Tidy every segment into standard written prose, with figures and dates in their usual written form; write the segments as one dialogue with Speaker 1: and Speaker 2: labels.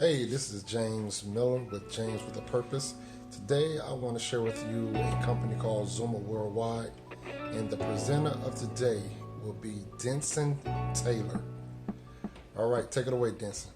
Speaker 1: Hey, this is James Miller with James with a Purpose. Today I want to share with you a company called Xooma Worldwide, and the presenter of today will be Denson Taylor. All right, take it away, Denson.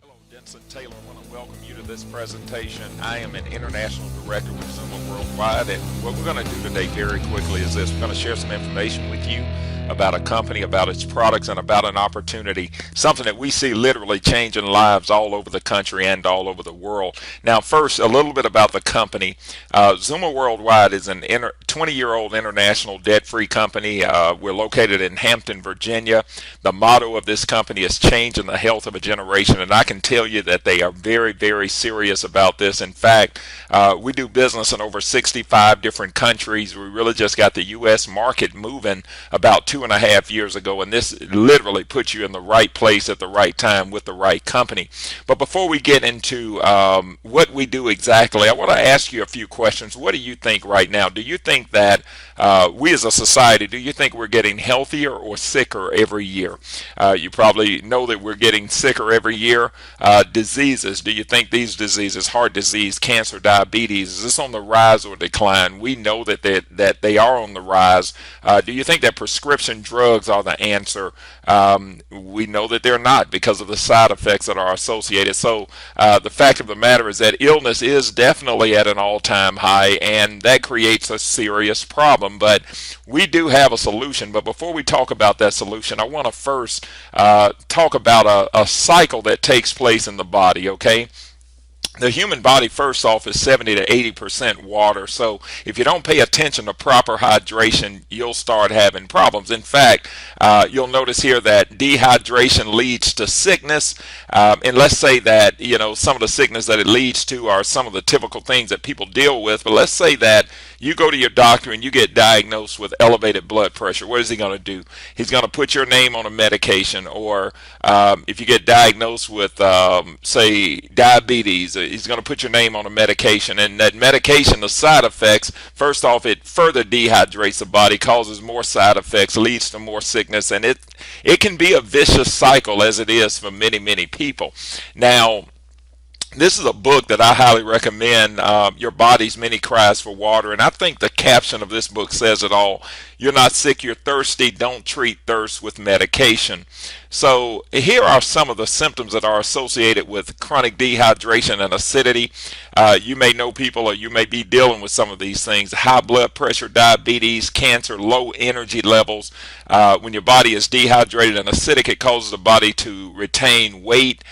Speaker 2: Hello, Denson Taylor. I want to welcome you to this presentation. I am an international director with Xooma Worldwide, and what we're going to do today very quickly is this. We're going to share some information with you about a company, about its products, and about an opportunity, something that we see literally changing lives all over the country and all over the world. Now, first, a little bit about the company. Xooma Worldwide is an 20-year-old international debt-free company. We're located in Hampton, Virginia. The motto of this company is changing the health of a generation, and I can tell you that they are very, very serious about this. In fact, we do business in over 65 different countries. We really just got the U.S. market moving about 2.5 years ago, and this literally puts you in the right place at the right time with the right company. But before we get into what we do exactly, I want to ask you a few questions. What do you think right now? Do you think that we as a society, do you think we're getting healthier or sicker every year? You probably know that we're getting sicker every year. Diseases, do you think these diseases, heart disease, cancer, diabetes, is this on the rise or decline? We know that they are on the rise. Do you think that prescription drugs are the answer? We know that they're not because of the side effects that are associated. So the fact of the matter is that illness is definitely at an all-time high, and that creates a serious problem. But we do have a solution. But before we talk about that solution, I want to first talk about a cycle that takes place in the body, okay? The human body, first off, is 70 to 80% water. So if you don't pay attention to proper hydration, you'll start having problems. In fact, you'll notice here that dehydration leads to sickness. And let's say that, some of the sickness that it leads to are some of the typical things that people deal with. But let's say that you go to your doctor and you get diagnosed with elevated blood pressure. What is he going to do? He's going to put your name on a medication. Or if you get diagnosed with, say, diabetes, he's going to put your name on a medication. And that medication, the side effects, first off, it further dehydrates the body, causes more side effects, leads to more sickness. And it can be a vicious cycle, as it is for many, many people. Now, this is a book that I highly recommend, Your Body's Many Cries for Water, and I think the caption of this book says it all. You're not sick, you're thirsty. Don't treat thirst with medication. So here are some of the symptoms that are associated with chronic dehydration and acidity. You may know people, or you may be dealing with some of these things: high blood pressure, diabetes, cancer, low energy levels. When your body is dehydrated and acidic, it causes the body to retain weight.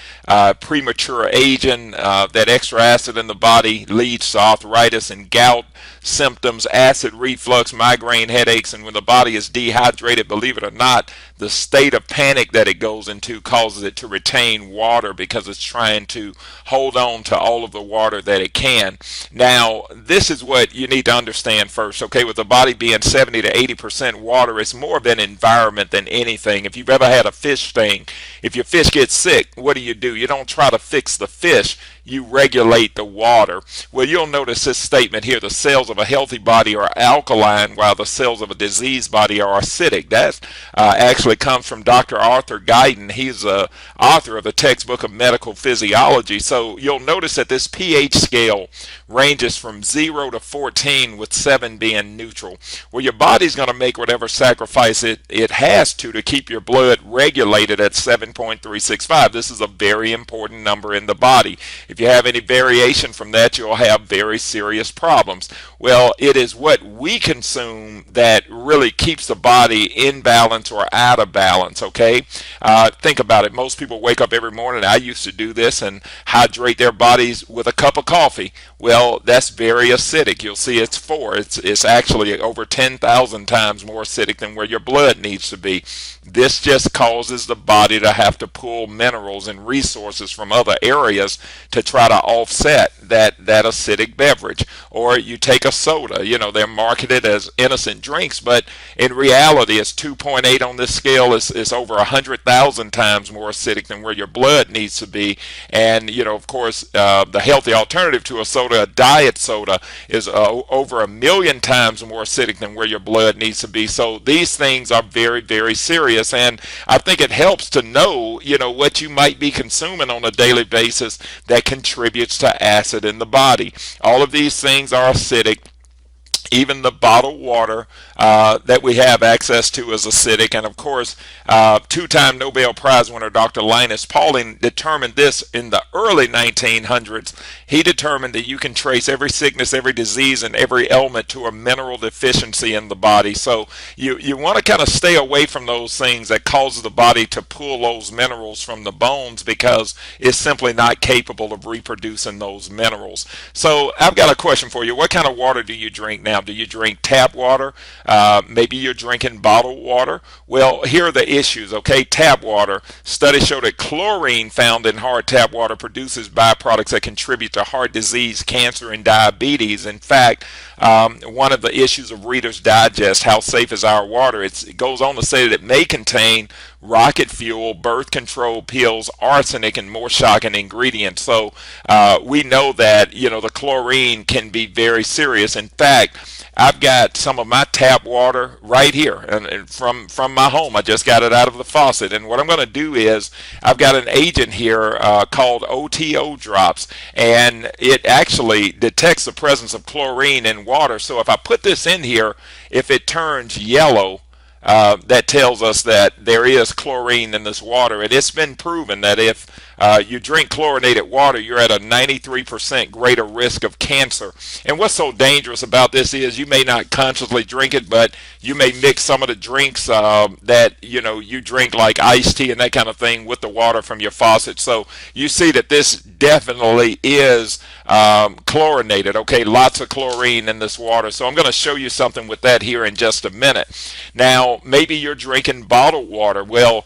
Speaker 2: Premature aging, that extra acid in the body leads to arthritis and gout symptoms, acid reflux, migraine, headaches. And when the body is dehydrated, believe it or not, the state of panic that it goes into causes it to retain water because it's trying to hold on to all of the water that it can. Now, this is what you need to understand first, okay? With the body being 70 to 80% water, it's more of an environment than anything. If you've ever had a fish sting, if your fish gets sick, what do? You don't try to fix the fish, you regulate the water. Well, you'll notice this statement here: the cells of a healthy body are alkaline, while the cells of a diseased body are acidic. That actually comes from Dr. Arthur Guyton. He's the author of the textbook of medical physiology. So you'll notice that this pH scale ranges from 0 to 14, with 7 being neutral. Well, your body's going to make whatever sacrifice it has to keep your blood regulated at 7.365. This is a very important number in the body. If you have any variation from that, you'll have very serious problems. Well, it is what we consume that really keeps the body in balance or out of balance, okay? Think about it. Most people wake up every morning, I used to do this, and hydrate their bodies with a cup of coffee. Well, that's very acidic. You'll see it's 4. It's actually over 10,000 times more acidic than where your blood needs to be. This just causes the body to have to pull minerals and resources from other areas to to try to offset that acidic beverage. Or you take a soda, they're marketed as innocent drinks, but in reality it's 2.8 on this scale. Is over 100,000 times more acidic than where your blood needs to be. And of course, the healthy alternative to a soda, a diet soda, is over 1,000,000 times more acidic than where your blood needs to be. So these things are very, very serious, and I think it helps to know what you might be consuming on a daily basis that contributes to acid in the body. All of these things are acidic. Even the bottled water that we have access to is acidic. And of course, two-time Nobel Prize winner Dr. Linus Pauling determined this in the early 1900s. He determined that you can trace every sickness, every disease, and every ailment to a mineral deficiency in the body. So you want to kind of stay away from those things that causes the body to pull those minerals from the bones, because it's simply not capable of reproducing those minerals. So I've got a question for you. What kind of water do you drink now? Do you drink tap water? Maybe you're drinking bottled water. Well, here are the issues, okay? Tap water. Studies show that chlorine found in hard tap water produces byproducts that contribute to heart disease, cancer, and diabetes. In fact, one of the issues of Reader's Digest, How Safe is Our Water, it goes on to say that it may contain rocket fuel, birth control pills, arsenic, and more shocking ingredients. So we know that the chlorine can be very serious. In fact, I've got some of my tap water right here, and from my home. I just got it out of the faucet, and what I'm going to do is I've got an agent here called OTO drops, and it actually detects the presence of chlorine in water. So if I put this in here, if it turns yellow, that tells us that there is chlorine in this water. And it's been proven that if you drink chlorinated water, you're at a 93% greater risk of cancer. And what's so dangerous about this is you may not consciously drink it, but you may mix some of the drinks that you drink, like iced tea and that kind of thing, with the water from your faucet. So you see that this definitely is chlorinated. Okay, lots of chlorine in this water. So I'm going to show you something with that here in just a minute. Now, maybe you're drinking bottled water. Well,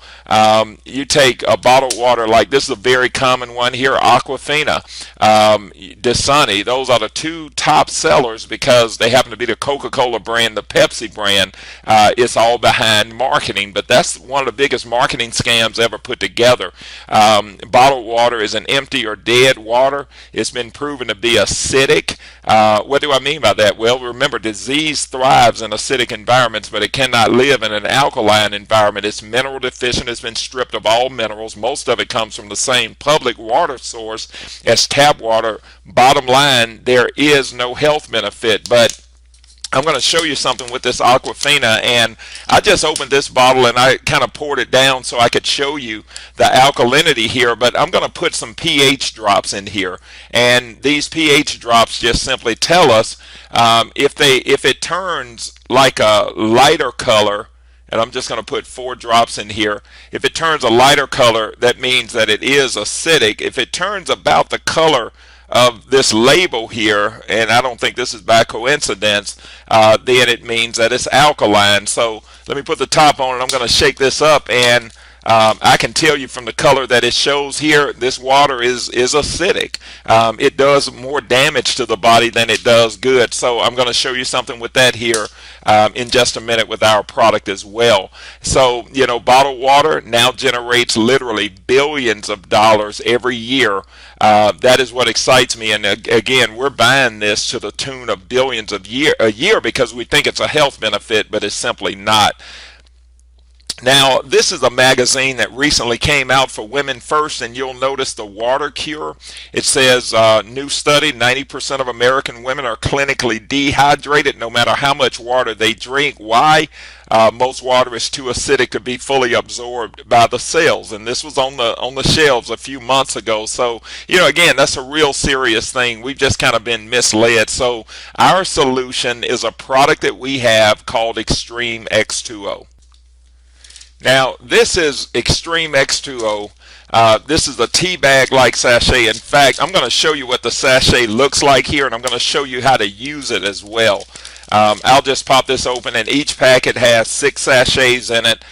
Speaker 2: you take a bottled water like this, is a very common one here, Aquafina, Dasani. Those are the two top sellers because they happen to be the Coca-Cola brand, the Pepsi brand. It's all behind marketing, but that's one of the biggest marketing scams ever put together. Bottled water is an empty or dead water. It's been proven to be acidic. What do I mean by that? Well, remember, disease thrives in acidic environments, but it cannot live in an alkaline environment. It's mineral deficient. It's been stripped of all minerals. Most of it comes from the same public water source as tap water. Bottom line, there is no health benefit. But I'm going to show you something with this Aquafina, and I just opened this bottle and I kind of poured it down so I could show you the alkalinity here, but I'm going to put some pH drops in here, and these pH drops just simply tell us if it turns like a lighter color, and I'm just going to put 4 drops in here. If it turns a lighter color, that means that it is acidic. If it turns about the color of this label here, and I don't think this is by coincidence, then it means that it's alkaline. So let me put the top on, and I'm going to shake this up, and I can tell you from the color that it shows here, this water is acidic. It does more damage to the body than it does good. So I'm going to show you something with that here in just a minute with our product as well. So, bottled water now generates literally billions of dollars every year. That is what excites me. And again, we're buying this to the tune of billions a year because we think it's a health benefit, but it's simply not. Now, this is a magazine that recently came out for Women First, and you'll notice the water cure. It says, new study, 90% of American women are clinically dehydrated no matter how much water they drink. Why? Most water is too acidic to be fully absorbed by the cells, and this was on the shelves a few months ago. So, again, that's a real serious thing. We've just kind of been misled. So our solution is a product that we have called Extreme X2O. Now, this is Extreme X2O. This is a tea bag like sachet. In fact, I'm going to show you what the sachet looks like here, and I'm going to show you how to use it as well. I'll just pop this open, and each packet has 6 sachets in it.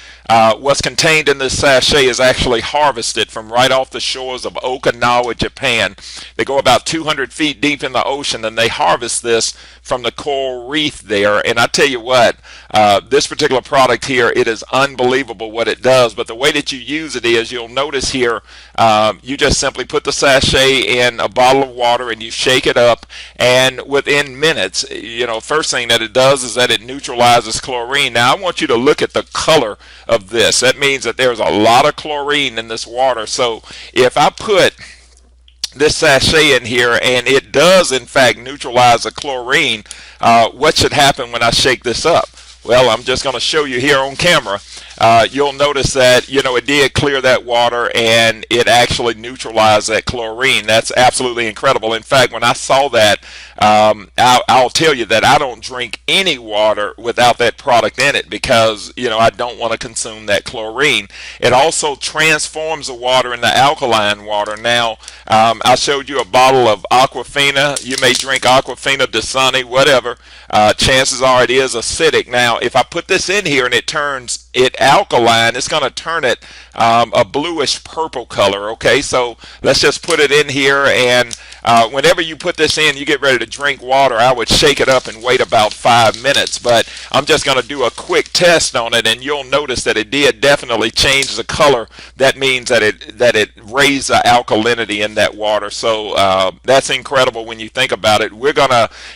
Speaker 2: What's contained in this sachet is actually harvested from right off the shores of Okinawa, Japan. They go about 200 feet deep in the ocean, and they harvest this from the coral reef there. And I tell you what, this particular product here, it is unbelievable what it does. But the way that you use it is, you'll notice here, you just simply put the sachet in a bottle of water and you shake it up, and within minutes, first thing that it does is that it neutralizes chlorine. Now I want you to look at the color of this. That means that there's a lot of chlorine in this water. So if I put this sachet in here and it does in fact neutralize the chlorine, what should happen when I shake this up? Well, I'm just going to show you here on camera. You'll notice that, it did clear that water and it actually neutralized that chlorine. That's absolutely incredible. In fact, when I saw that, I'll tell you that I don't drink any water without that product in it because, I don't want to consume that chlorine. It also transforms the water into alkaline water. Now, I showed you a bottle of Aquafina. You may drink Aquafina, Dasani, whatever. Chances are it is acidic. Now, if I put this in here and it turns it alkaline, it's going to turn it a bluish purple color. Okay, so let's just put it in here, and whenever you put this in, you get ready to drink water, I would shake it up and wait about 5 minutes. But I'm just going to do a quick test on it, and you'll notice that it did definitely change the color. That means that it raised the alkalinity in that water. So that's incredible when you think about it.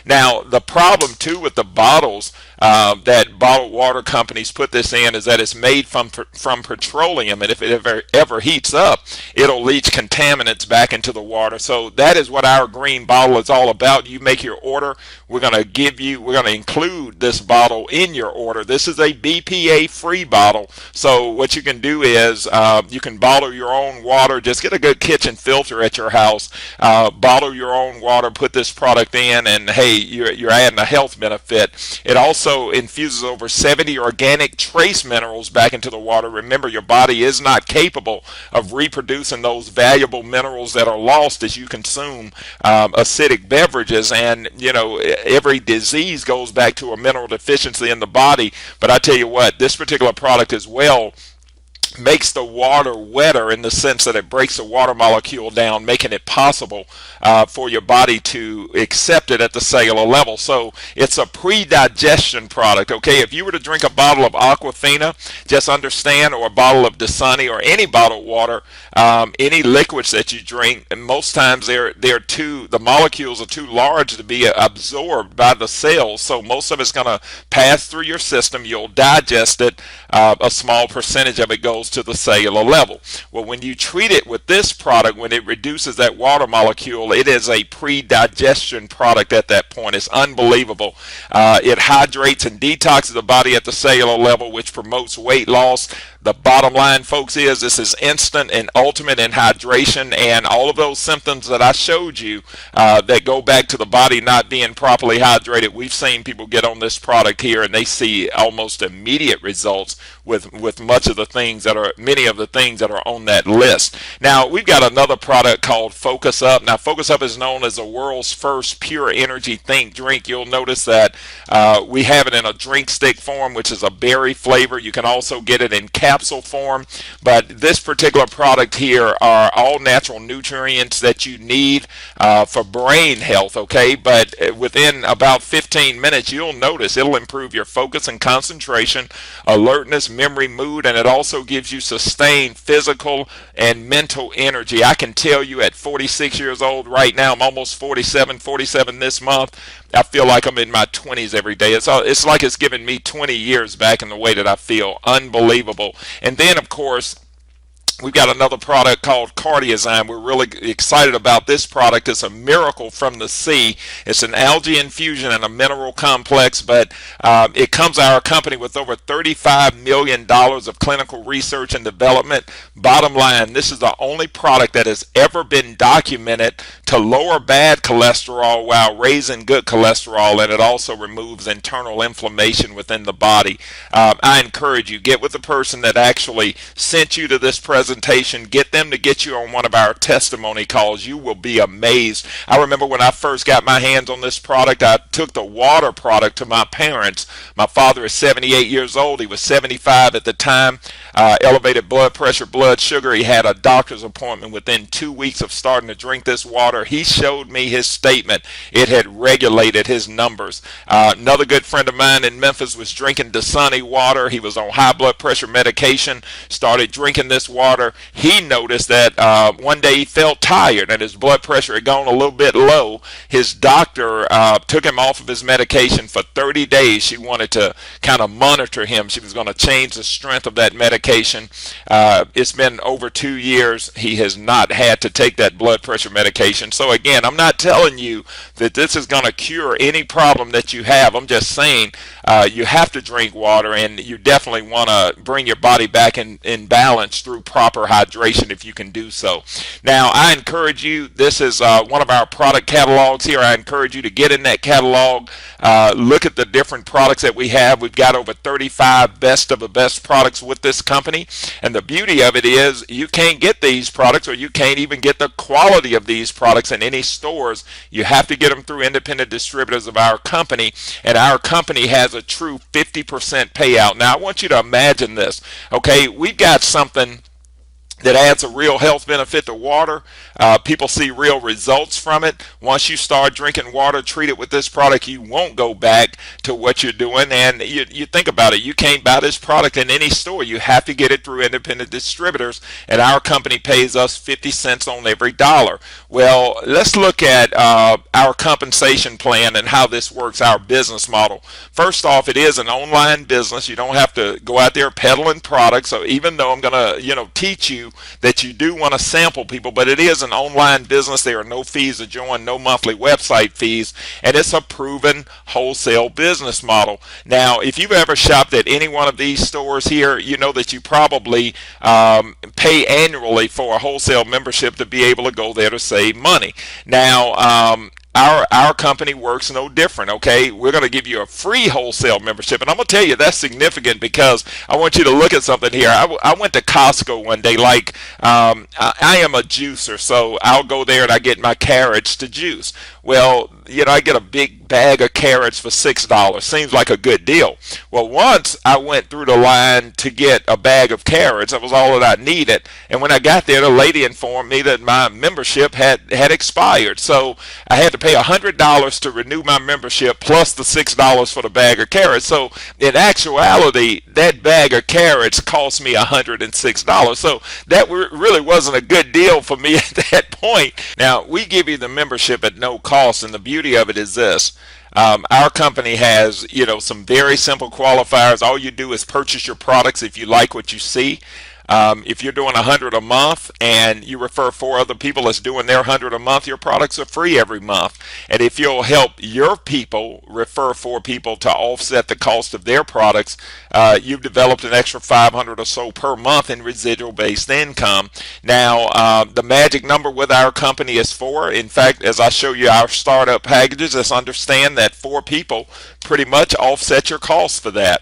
Speaker 2: Now the problem too with the bottles that bottled water companies put this in is that it's made from petroleum, and if it ever heats up, it'll leach contaminants back into the water. So that is what our green bottle is all about. You make your order, we're going to include this bottle in your order. This is a BPA free bottle. So what you can do is you can bottle your own water. Just get a good kitchen filter at your house, bottle your own water, put this product in, and hey, you're adding a health benefit. It also infuses over 70 organic trace minerals back into the water. Remember, your body is not capable of reproducing those valuable minerals that are lost as you consume acidic beverages, and every disease goes back to a mineral deficiency in the body. But I tell you what, this particular product as well makes the water wetter in the sense that it breaks the water molecule down, making it possible for your body to accept it at the cellular level. So it's a pre-digestion product. Okay, if you were to drink a bottle of Aquafina, just understand, or a bottle of Dasani, or any bottled water, any liquids that you drink, and most times the molecules are too large to be absorbed by the cells. So most of it's going to pass through your system. You'll digest it. A small percentage of it goes to the cellular level. Well, when you treat it with this product, when it reduces that water molecule, it is a pre-digestion product at that point. It's unbelievable. It hydrates and detoxes the body at the cellular level, which promotes weight loss. The bottom line, folks, is this is instant and ultimate in hydration, and all of those symptoms that I showed you that go back to the body not being properly hydrated, we've seen people get on this product here and they see almost immediate results with many of the things that are on that list. Now, we've got another product called Focus Up. Now, Focus Up is known as the world's first pure energy think drink. You'll notice that we have it in a drink stick form, which is a berry flavor. You can also get it in capsule form, but this particular product here are all natural nutrients that you need for brain health. Okay, but within about 15 minutes, you'll notice it'll improve your focus and concentration, alertness, memory, mood, and it also gives you sustained physical and mental energy. I can tell you at 46 years old right now, I'm almost 47 this month, I feel like I'm in my 20s every day. It's like it's given me 20 years back in the way that I feel. Unbelievable. And then, of course, we've got another product called Cardiozyme. We're really excited about this product. It's a miracle from the sea. It's an algae infusion and a mineral complex, but it comes to our company with over $35 million of clinical research and development. Bottom line, this is the only product that has ever been documented to lower bad cholesterol while raising good cholesterol, and it also removes internal inflammation within the body. I encourage you, get with the person that actually sent you to this presentation. presentation. Get them to get you on one of our testimony calls. You will be amazed. I remember when I first got my hands on this product, I took the water product to my parents. My father is 78 years old. He was 75 at the time. Elevated blood pressure, blood sugar. He had a doctor's appointment within 2 weeks of starting to drink this water. He showed me his statement. It had regulated his numbers. Another good friend of mine in Memphis was drinking Denson water. He was on high blood pressure medication, started drinking this water. He noticed that one day he felt tired and his blood pressure had gone a little bit low. His doctor took him off of his medication for 30 days. She wanted to kind of monitor him. She was going to change the strength of that medication. It's been over 2 years. He has not had to take that blood pressure medication. So again, I'm not telling you that this is going to cure any problem that you have. I'm just saying you have to drink water, and you definitely want to bring your body back in balance through proper hydration if you can do so. Now, I encourage you, this is one of our product catalogs here. I encourage you to get in that catalog, look at the different products that we have. We've got over 35 best of the best products with this company, and the beauty of it is you can't get these products, or you can't even get the quality of these products in any stores. You have to get them through independent distributors of our company, and our company has a true 50% payout. Now, I want you to imagine this. Okay, we've got something that adds a real health benefit to water. People see real results from it. Once you start drinking water treated with this product, you won't go back to what you're doing. And you think about it, you can't buy this product in any store. You have to get it through independent distributors, and our company pays us 50 cents on every dollar. Well, let's look at our compensation plan and how this works, our business model. First off, it is an online business. You don't have to go out there peddling products. So even though I'm going to teach you that you do want to sample people, but it is an online business. There are no fees to join, no monthly website fees, and it's a proven wholesale business model. Now, if you've ever shopped at any one of these stores here, you know that you probably pay annually for a wholesale membership to be able to go there to save money. Now, our company works no different. Okay, we're going to give you a free wholesale membership, and I'm going to tell you that's significant because I want you to look at something here. I went to Costco one day. Like I am a juicer, so I'll go there and I get my carrots to juice. Well, I get a big bag of carrots for $6. Seems like a good deal. Well, once I went through the line to get a bag of carrots. That was all that I needed. And when I got there, the lady informed me that my membership had expired. So I had to pay $100 to renew my membership plus the $6 for the bag of carrots. So in actuality, that bag of carrots cost me $106. So that really wasn't a good deal for me at that point. Now, we give you the membership at no cost, and the beauty of it is this. Our company has, some very simple qualifiers. All you do is purchase your products if you like what you see. If you're doing 100 a month and you refer 4 other people that's doing their 100 a month, your products are free every month. And if you'll help your people refer 4 people to offset the cost of their products, you've developed an extra 500 or so per month in residual-based income. Now, the magic number with our company is 4. In fact, as I show you our startup packages, let's understand that 4 people pretty much offset your costs for that.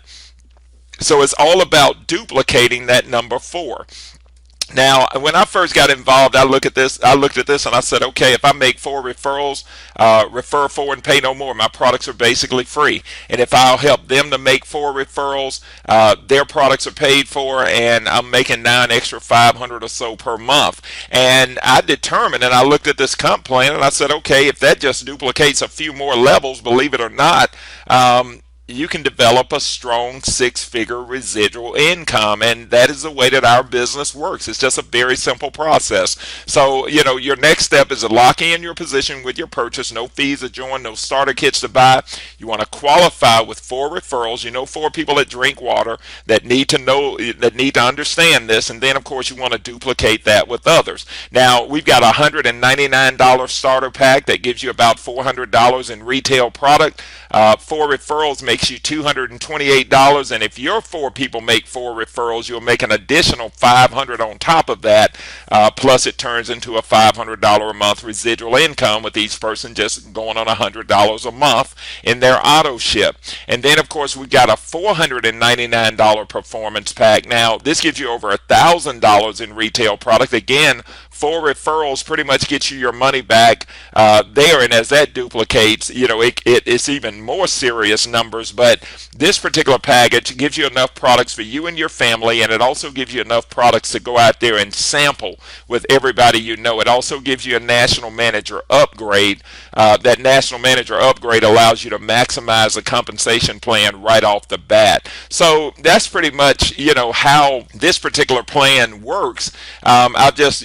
Speaker 2: So it's all about duplicating that number 4. Now, when I first got involved, I looked at this and I said, okay, if I make 4 referrals, refer 4 and pay no more, my products are basically free. And if I'll help them to make 4 referrals, their products are paid for, and I'm making now an extra 500 or so per month. And I determined, and I looked at this comp plan, and I said, okay, if that just duplicates a few more levels, believe it or not, you can develop a strong 6-figure residual income, and that is the way that our business works. It's just a very simple process. So, your next step is to lock in your position with your purchase. No fees to join, no starter kits to buy. You want to qualify with 4 referrals. 4 people that drink water that need to understand this, and then of course you want to duplicate that with others. Now, we've got a $199 starter pack that gives you about $400 in retail product. 4 referrals make makes you $228, and if your 4 people make 4 referrals, you'll make an additional $500 on top of that. Plus, it turns into a $500 a month residual income with each person just going on $100 a month in their auto ship. And then, of course, we've got a $499 performance pack. Now, this gives you over $1,000 in retail product. Again, 4 referrals pretty much gets you your money back there, and as that duplicates, it's even more serious numbers. But this particular package gives you enough products for you and your family, and it also gives you enough products to go out there and sample with everybody you know. It also gives you a national manager upgrade. That national manager upgrade allows you to maximize the compensation plan right off the bat. So that's pretty much how this particular plan works. I'll just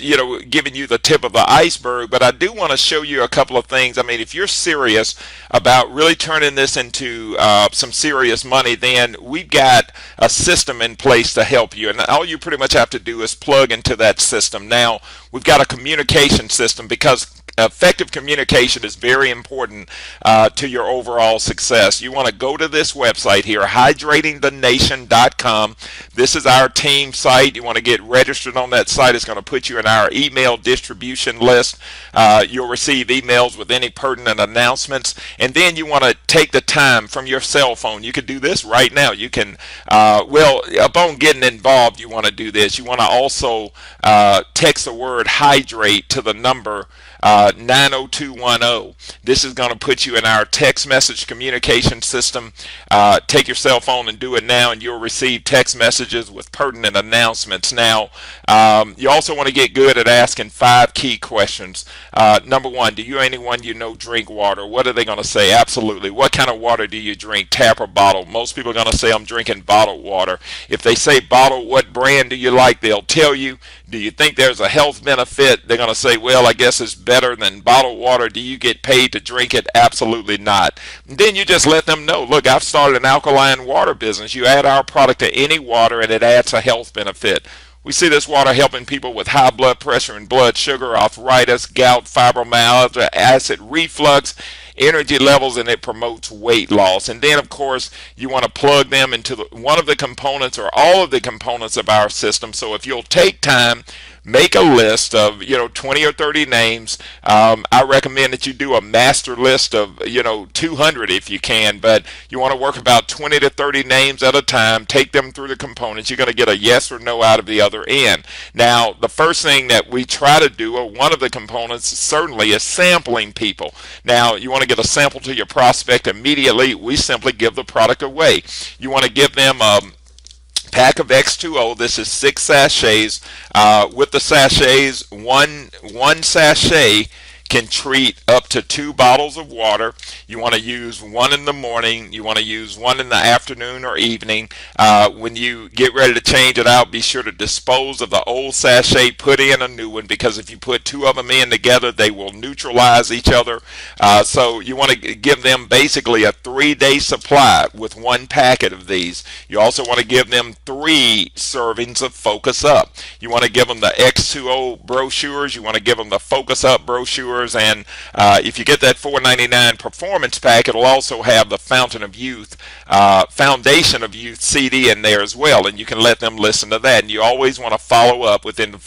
Speaker 2: giving you the tip of the iceberg, but I do want to show you a couple of things. I mean, if you're serious about really turning this into some serious money, then we've got a system in place to help you, and all you pretty much have to do is plug into that system. Now, we've got a communication system because effective communication is very important to your overall success. You want to go to this website here, hydratingthenation.com. This is our team site. You want to get registered on that site. It's going to put you in our email distribution list. You'll receive emails with any pertinent announcements. And then you want to take the time from your cell phone. You can do this right now. You can, upon getting involved, you want to do this. You want to also text the word hydrate to the number 90210. This is going to put you in our text message communication system. Take your cell phone and do it now, and you'll receive text messages with pertinent announcements. Now, you also want to get good at asking 5 key questions. Number 1, do anyone you know drink water? What are they going to say? Absolutely. What kind of water do you drink, tap or bottle? Most people are going to say, I'm drinking bottled water. If they say bottle, what brand do you like? They'll tell you. Do you think there's a health benefit? They're going to say, well, I guess it's better than bottled water. Do you get paid to drink it? Absolutely not. And then you just let them know, look, I've started an alkaline water business. You add our product to any water and it adds a health benefit. We see this water helping people with high blood pressure and blood sugar, arthritis, gout, fibromyalgia, acid reflux, energy levels, and it promotes weight loss. And then, of course, you want to plug them into one of the components or all of the components of our system. So if you'll take time, make a list of 20 or 30 names. I recommend that you do a master list of 200 if you can, but you want to work about 20 to 30 names at a time. Take them through the components. You're going to get a yes or no out of the other end. Now, the first thing that we try to do, or one of the components certainly, is sampling people. Now, you want to get a sample to your prospect immediately. We simply give the product away. You want to give them pack of X2O. This is 6 sachets. With the sachets, one sachet can treat up to 2 bottles of water. You want to use 1 in the morning. You want to use 1 in the afternoon or evening. When you get ready to change it out, be sure to dispose of the old sachet, put in a new one, because if you put 2 of them in together, they will neutralize each other. So you want to give them basically a 3-day supply with 1 packet of these. You also want to give them 3 servings of Focus Up. You want to give them the X2O brochures. You want to give them the Focus Up brochures. And if you get that $4.99 performance pack, it'll also have the Foundation of Youth CD in there as well, and you can let them listen to that. And you always want to follow up within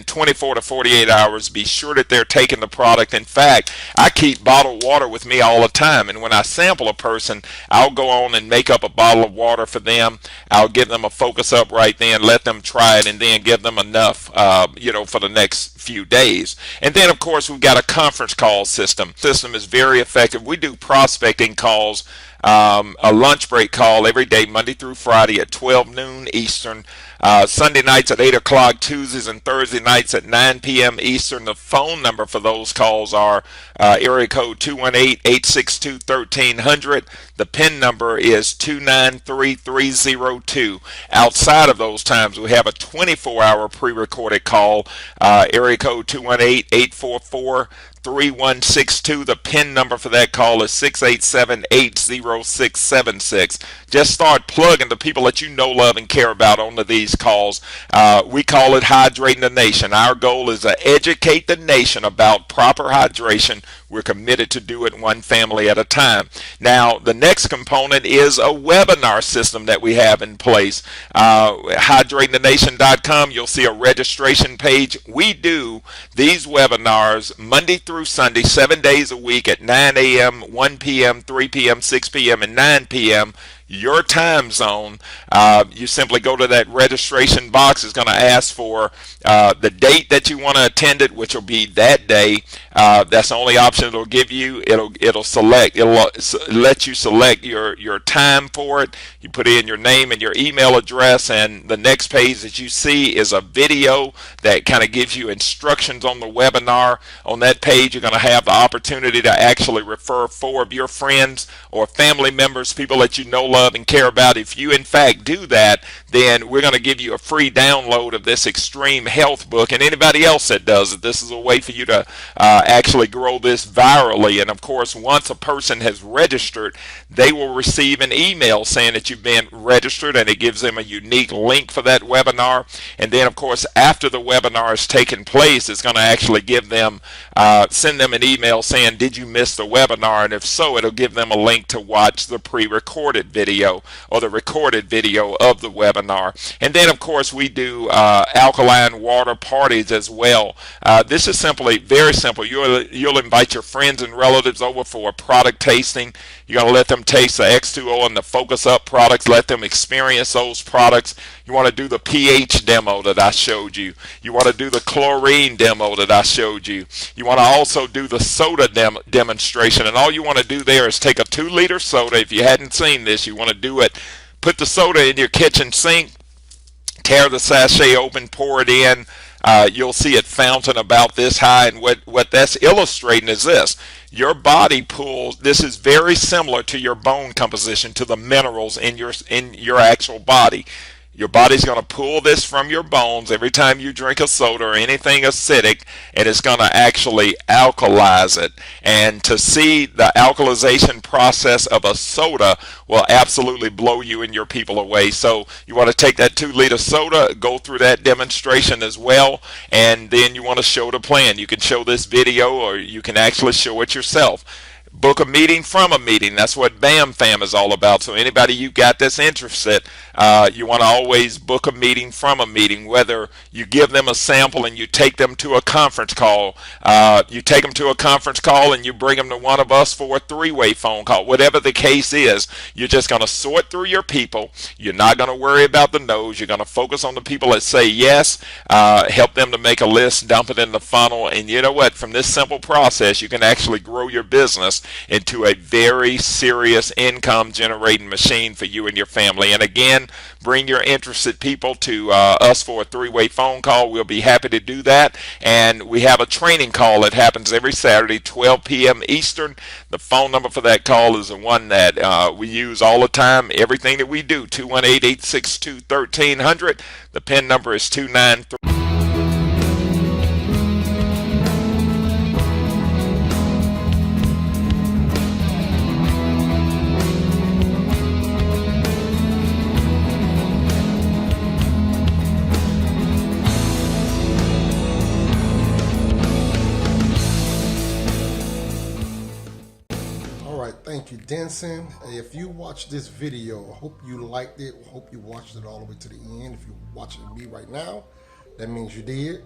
Speaker 2: 24 to 48 hours. Be sure that they're taking the product. In fact, I keep bottled water with me all the time, and when I sample a person, I'll go on and make up a bottle of water for them. I'll give them a Focus Up right then, let them try it, and then give them enough for the next few days. And then, of course, we've got a conference call system. System is very effective. We do prospecting calls, a lunch break call every day, Monday through Friday at 12 noon Eastern. Sunday nights at 8 o'clock, Tuesdays and Thursday nights at 9 p.m. Eastern. The phone number for those calls are area code 218-862-1300. The PIN number is 293302. Outside of those times, we have a 24-hour pre-recorded call, area code 218-844 3162. The PIN number for that call is 687-80676. Just start plugging the people that you know, love, and care about onto these calls. We call it Hydrating the Nation. Our goal is to educate the nation about proper hydration. We're committed to do it one family at a time. Now, the next component is a webinar system that we have in place. HydratingTheNation.com, you'll see a registration page. We do these webinars Monday through Sunday, 7 days a week at 9 a.m., 1 p.m., 3 p.m., 6 p.m., and 9 p.m., your time zone. You simply go to that registration box. It's going to ask for the date that you want to attend it, which will be that day. That's the only option it'll give you. It'll let you select your time for it. You put in your name and your email address, and the next page that you see is a video that kind of gives you instructions on the webinar. On that page, you're going to have the opportunity to actually refer 4 of your friends or family members, people that you know, love, and care about. If you in fact do that, then we're going to give you a free download of this Extreme Health book, and anybody else that does it. This is a way for you to actually grow this virally. And of course, once a person has registered, they will receive an email saying that you've been registered, and it gives them a unique link for that webinar. And then of course, after the webinar has taken place, it's going to actually give them send them an email saying, did you miss the webinar? And if so, it'll give them a link to watch the pre-recorded video or the recorded video of the webinar. And then of course, we do alkaline water parties as well. This is simply very simple. You'll invite your friends and relatives over for a product tasting. You're going to let them taste the X2O and the Focus Up products. Let them experience those products. You want to do the pH demo that I showed you. You want to do the chlorine demo that I showed you. You want to also do the soda demonstration. And all you want to do there is take a 2-liter soda. If you hadn't seen this, you want to do it. Put the soda in your kitchen sink. Tear the sachet open, pour it in. You'll see it fountain about this high, and what that's illustrating is this. Your body pulls, this is very similar to your bone composition, to the minerals in your actual body. Your body's going to pull this from your bones every time you drink a soda or anything acidic, and it's going to actually alkalize it. And to see the alkalization process of a soda will absolutely blow you and your people away. So you want to take that 2-liter soda, go through that demonstration as well, and then you want to show the plan. You can show this video, or you can actually show it yourself. Book a meeting from a meeting. That's what BAM Fam is all about. So anybody you got that's interested, you want to always book a meeting from a meeting, whether you give them a sample and you take them to a conference call. You take them to a conference call and you bring them to one of us for a 3-way phone call. Whatever the case is, you're just going to sort through your people. You're not going to worry about the no's. You're going to focus on the people that say yes, help them to make a list, dump it in the funnel. And you know what? From this simple process, you can actually grow your business into a very serious income generating machine for you and your family. And again, bring your interested people to us for a 3-way phone call. We'll be happy to do that. And we have a training call that happens every Saturday, 12 p.m. Eastern. The phone number for that call is the one that we use all the time. Everything that we do, 218-862-1300. The PIN number is 293.
Speaker 1: Thank you, Denson. If you watched this video, I hope you liked it. I hope you watched it all the way to the end. If you're watching me right now, that means you did.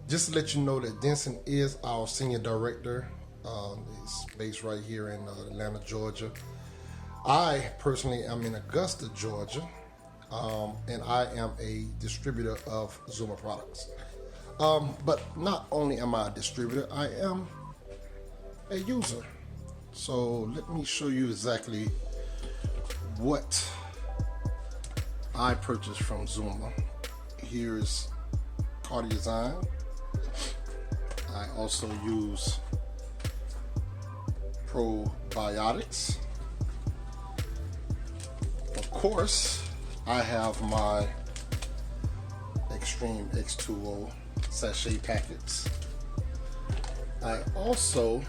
Speaker 1: Just to let you know that Denson is our senior director. He's based right here in Atlanta, Georgia. I personally am in Augusta, Georgia, and I am a distributor of Xooma products. But not only am I a distributor, I am a user. So let me show you exactly what I purchased from Xooma. Here's Cardiozyme. I also use probiotics. Of course, I have my Extreme X2O sachet packets. I also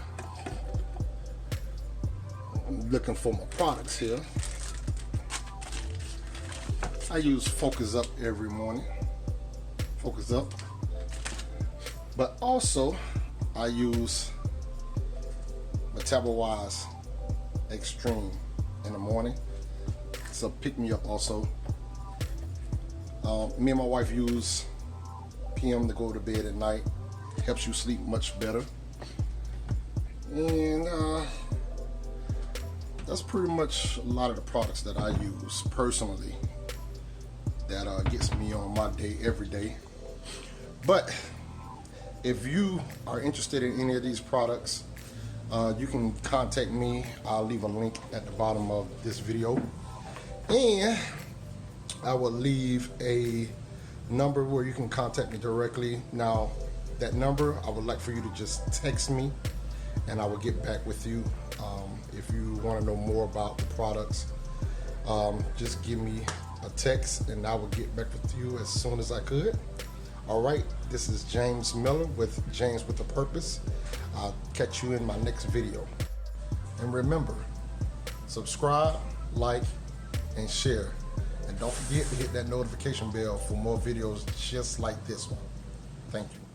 Speaker 1: am looking for my products here. I use Focus Up every morning. Focus Up. But also I use Metabolize Extreme in the morning. It's a pick me up also. Me and my wife use PM to go to bed at night. Helps you sleep much better. And that's pretty much a lot of the products that I use personally that gets me on my day every day. But if you are interested in any of these products, you can contact me. I'll leave a link at the bottom of this video, and I will leave a number where you can contact me directly. Now, that number, I would like for you to just text me, and I will get back with you. If you want to know more about the products, just give me a text, and I will get back with you as soon as I could. All right, this is James Miller with James with a Purpose. I'll catch you in my next video. And remember, subscribe, like, and share. And don't forget to hit that notification bell for more videos just like this one. Thank you.